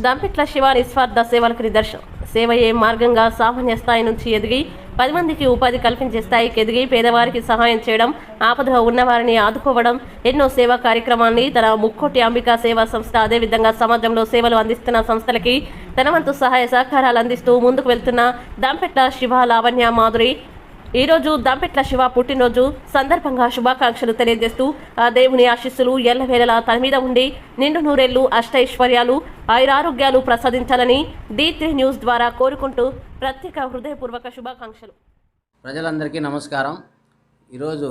దంపెట్ల శివ నిస్వార్థ సేవలకు నిదర్శనం. సేవయే మార్గంగా సామాన్య స్థాయి నుంచి ఎదిగి 10 మందికి ఉపాధి కల్పించే స్థాయికి ఎదిగి పేదవారికి సహాయం చేయడం, ఆపదలో ఉన్నవారిని ఆదుకోవడం, ఎన్నో సేవా కార్యక్రమాన్ని తన ముక్కోటి అంబికా సేవా సంస్థ అదేవిధంగా సమాజంలో సేవలు అందిస్తున్న సంస్థలకి తన వంతు సహాయ సహకారాలు అందిస్తూ ముందుకు వెళ్తున్న దంపెట్ల శివ లావణ్య మాధురి ఈరోజు దంపెట్ల శివ పుట్టినరోజు సందర్భంగా శుభాకాంక్షలు తెలియజేస్తూ ఆ దేవుని ఆశీస్సులు ఎల్లవేళలా తన మీద ఉండి నిండు నూరేళ్లు అష్టైశ్వర్యాలు ఆయురారోగ్యాలు ప్రసాదించాలని D3 న్యూస్ ద్వారా కోరుకుంటూ ప్రత్యేక హృదయపూర్వక శుభాకాంక్షలు. ప్రజలందరికీ నమస్కారం. ఈరోజు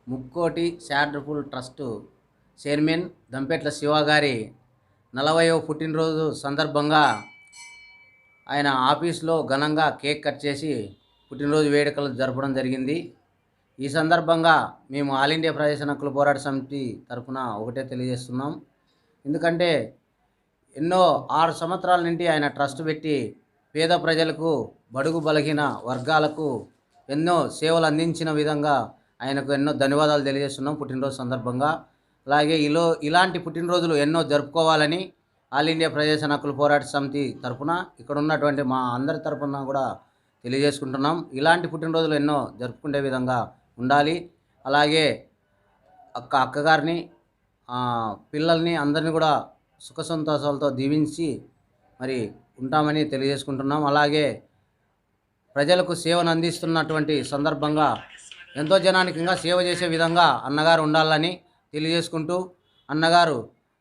ముక్కోటి చారిటబుల్ ట్రస్ట్ చైర్మన్ దంపెట్ల శివ గారి 40వ పుట్టినరోజు సందర్భంగా ఆయన ఆఫీస్లో ఘనంగా కేక్ కట్ చేసి పుట్టినరోజు వేడుకలు జరపడం జరిగింది. ఈ సందర్భంగా మేము ఆల్ ఇండియా ప్రజా హక్కుల పోరాట సమితి తరఫున ఒకటే తెలియజేస్తున్నాం. ఎందుకంటే ఎన్నో 6 సంవత్సరాల నుండి ఆయన ట్రస్ట్ పెట్టి పేద ప్రజలకు, బడుగు బలహీన వర్గాలకు ఎన్నో సేవలు అందించిన విధంగా ఆయనకు ఎన్నో ధన్యవాదాలు తెలియజేస్తున్నాం పుట్టినరోజు సందర్భంగా. అలాగే ఇలాంటి పుట్టినరోజులు ఎన్నో జరుపుకోవాలని ఆల్ ఇండియా ప్రజా హక్కుల పోరాట సమితి తరఫున ఇక్కడ ఉన్నటువంటి మా అందరి తరఫున కూడా తెలియజేసుకుంటున్నాం. ఇలాంటి పుట్టినరోజులు ఎన్నో జరుపుకునే విధంగా ఉండాలి. అలాగే అక్కగారిని, పిల్లల్ని అందరినీ కూడా సుఖ సంతోషాలతో దీవించి మరి ఉంటామని తెలియజేసుకుంటున్నాం. అలాగే ప్రజలకు సేవను అందిస్తున్నటువంటి సందర్భంగా ఎంతో జనానికి ఇంకా సేవ చేసే విధంగా అన్నగారు ఉండాలని తెలియజేసుకుంటూ అన్నగారు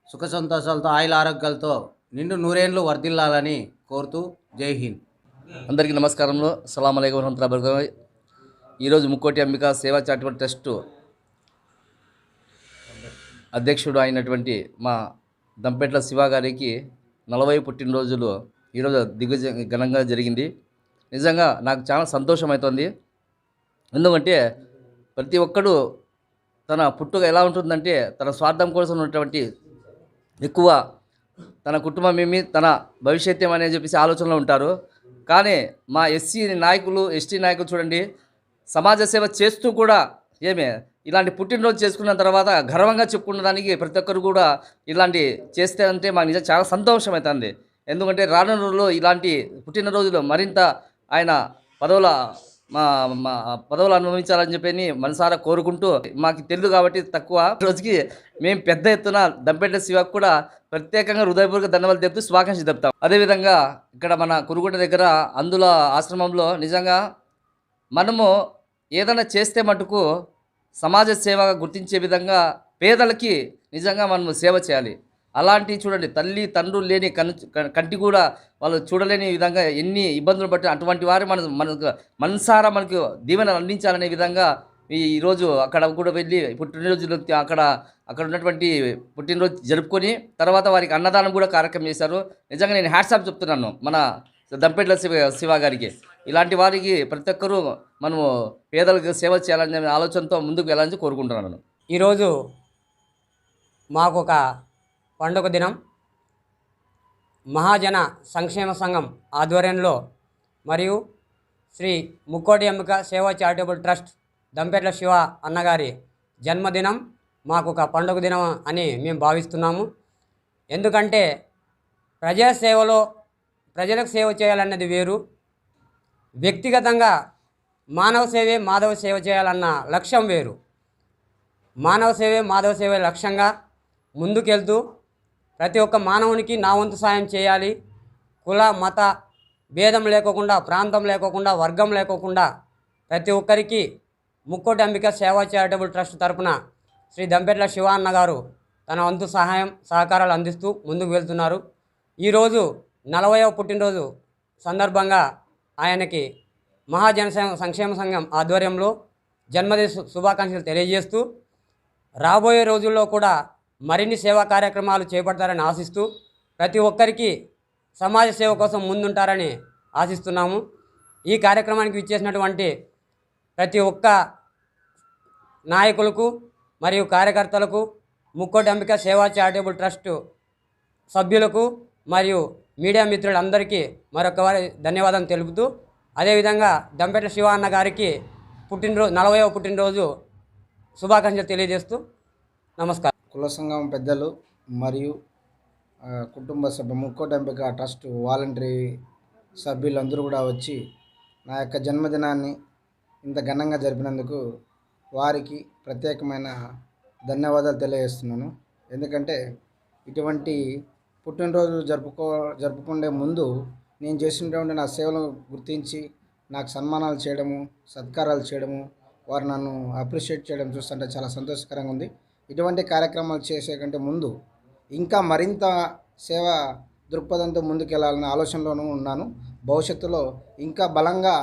సుఖ సంతోషాలతో ఆయుల ఆరోగ్యాలతో నిండు నూరేండ్లు వర్ధిల్లాలని కోరుతూ జై హింద్. అందరికీ నమస్కారంలో సలాం అలైకుం వరహమతుల్లాహి వబరకాతుహు. ఈరోజు ముక్కోటి అంబికా సేవా చారిటబుల్ ట్రస్ట్ అధ్యక్షుడు అయినటువంటి మా దంపెట్ల శివ గారికి 40వ పుట్టినరోజులు ఈరోజు ఘనంగా జరిగింది. నిజంగా నాకు చాలా సంతోషం అవుతుంది. ఎందుకంటే ప్రతి ఒక్కడు తన పుట్టుక ఎలా ఉంటుందంటే తన స్వార్థం కోసం ఉన్నటువంటి ఎక్కువ తన కుటుంబం ఏమి, తన భవిష్యత్తు అని చెప్పేసి ఆలోచనలో ఉంటారు. కానీ మా ఎస్సీ నాయకులు, ఎస్టీ నాయకులు చూడండి, సమాజ సేవ చేస్తూ కూడా ఇలాంటి పుట్టినరోజు చేసుకున్న తర్వాత గర్వంగా చెప్పుకున్న దానికి ప్రతి ఒక్కరు కూడా ఇలాంటి చేస్తే అంటే మాకు నిజంగా చాలా సంతోషం అవుతుంది. ఎందుకంటే రానున్న రోజుల్లో ఇలాంటి పుట్టినరోజులు మరింత ఆయన పదవులు అనుభవించాలని చెప్పి మనసారా కోరుకుంటూ, మాకు తెలియదు కాబట్టి తక్కువ రోజుకి మేము పెద్ద ఎత్తున దంపెట్ల శివకు కూడా ప్రత్యేకంగా హృదయపూర్వక ధన్యవాదాలు చెప్తూ శుభాకాంక్షలు చెప్తాం. అదేవిధంగా ఇక్కడ మన కురుగుంట దగ్గర అందుల ఆశ్రమంలో నిజంగా మనము ఏదైనా చేస్తే మటుకు సమాజ సేవగా గుర్తించే విధంగా పేదలకి నిజంగా మనము సేవ చేయాలి. అలాంటివి చూడండి, తల్లి తండ్రులు లేని కంటి కూడా వాళ్ళు చూడలేని విధంగా ఎన్ని ఇబ్బందులు పట్టి అటువంటి వారు మనకు మనసారా మనకు దీవెనలు అందించాలనే విధంగా ఈరోజు అక్కడ కూడా వెళ్ళి పుట్టినరోజులు అక్కడ ఉన్నటువంటి పుట్టినరోజు జరుపుకొని తర్వాత వారికి అన్నదానం కూడా కార్యక్రమం చేశారు. నిజంగా నేను హ్యాట్సాప్ చెప్తున్నాను మన దంపెట్ల శివ గారికి. ఇలాంటి వారికి ప్రతి ఒక్కరూ మనము పేదలకు సేవ చేయాలనే ఆలోచనతో ముందుకు వెళ్ళాలని కోరుకుంటున్నాను. ఈరోజు మాకు ఒక పండుగ దినం. మహాజన సంక్షేమ సంఘం ఆధ్వర్యంలో మరియు శ్రీ ముక్కోటి అంబికా సేవా చారిటబుల్ ట్రస్ట్ దంపెట్ల శివ అన్నగారి జన్మదినం మాకు ఒక పండుగ దినం అని మేము భావిస్తున్నాము. ఎందుకంటే ప్రజాసేవలో ప్రజలకు సేవ చేయాలన్నది వేరు, వ్యక్తిగతంగా మానవ సేవే మాధవ సేవ చేయాలన్న లక్ష్యం వేరు. మానవ సేవే మాధవ సేవే లక్ష్యంగా ముందుకెళ్తూ ప్రతి ఒక్క మానవునికి నా వంతు సాయం చేయాలి, కుల మత భేదం లేకోకుండా, ప్రాంతం లేకోకుండా, వర్గం లేకోకుండా ప్రతి ఒక్కరికి ముక్కోటి అంబికా సేవా చారిటబుల్ ట్రస్ట్ తరపున శ్రీ దంపెట్ల శివ అన్న గారు తన వంతు సహకారాలు అందిస్తూ ముందుకు వెళ్తున్నారు. ఈరోజు 40వ పుట్టినరోజు సందర్భంగా ఆయనకి మహాజన సంక్షేమ సంఘం ఆధ్వర్యంలో జన్మదిన శుభాకాంక్షలు తెలియజేస్తూ రాబోయే రోజుల్లో కూడా మరిన్ని సేవా కార్యక్రమాలు చేపడతారని ఆశిస్తూ ప్రతి ఒక్కరికి సమాజ సేవ కోసం ముందుంటారని ఆశిస్తున్నాము. ఈ కార్యక్రమానికి విచ్చేసినటువంటి ప్రతి ఒక్క నాయకులకు మరియు కార్యకర్తలకు, ముక్కోటి అంబికా సేవా చారిటబుల్ ట్రస్ట్ సభ్యులకు మరియు మీడియా మిత్రులందరికీ మరొకసారి ధన్యవాదాలు తెలుపుతూ, అదేవిధంగా దంపెట్ల శివ అన్న గారికి 40వ పుట్టినరోజు శుభాకాంక్షలు తెలియజేస్తూ నమస్కారం. కుల సంఘం పెద్దలు మరియు కుటుంబ సభ్యు ముక్కోటి అంబిక ట్రస్ట్ వాలంటరీ సభ్యులందరూ కూడా వచ్చి నా యొక్క జన్మదినాన్ని ఇంత ఘనంగా జరిపినందుకు వారికి ప్రత్యేకమైన ధన్యవాదాలు తెలియజేస్తున్నాను. ఎందుకంటే ఇటువంటి పుట్టినరోజు జరుపుకునే ముందు నేను చేసినటువంటి నా సేవలను గుర్తించి నాకు సన్మానాలు చేయడము, సత్కారాలు చేయడము, వారు నన్ను అప్రిషియేట్ చేయడం చూస్తుంటే చాలా సంతోషకరంగా ఉంది. ఇటువంటి కార్యక్రమాలు చేసే కంటే ముందు ఇంకా మరింత సేవా దృక్పథంతో ముందుకెళ్లాలనే ఆలోచనలోనూ ఉన్నాను. భవిష్యత్తులో ఇంకా బలంగా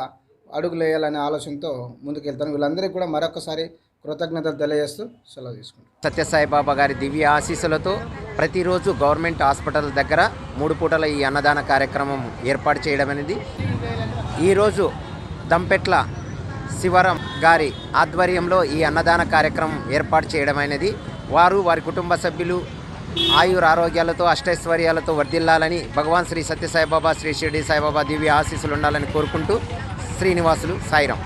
అడుగులు వేయాలనే ఆలోచనతో ముందుకెళ్తాను. వీళ్ళందరికీ కూడా మరొకసారి కృతజ్ఞతలు తెలియజేస్తూ సెలవు తీసుకుంటాను. సత్యసాయిబాబా గారి దివ్య ఆశీస్సులతో ప్రతిరోజు గవర్నమెంట్ హాస్పిటల్ దగ్గర 3 పూటల ఈ అన్నదాన కార్యక్రమం ఏర్పాటు చేయడం అనేది ఈరోజు దంపెట్ల శివరం గారి ఆధ్వర్యంలో ఈ అన్నదాన కార్యక్రమం ఏర్పాటు చేయడం అనేది వారి కుటుంబ సభ్యులు ఆయురారోగ్యాలతో అష్టైశ్వర్యాలతో వర్ధిల్లాలని భగవాన్ శ్రీ సత్యసాయిబాబా శ్రీ షిరిడి సాయిబాబా దివ్య ఆశీస్సులు ఉండాలని కోరుకుంటూ శ్రీనివాసులు సాయిరాం.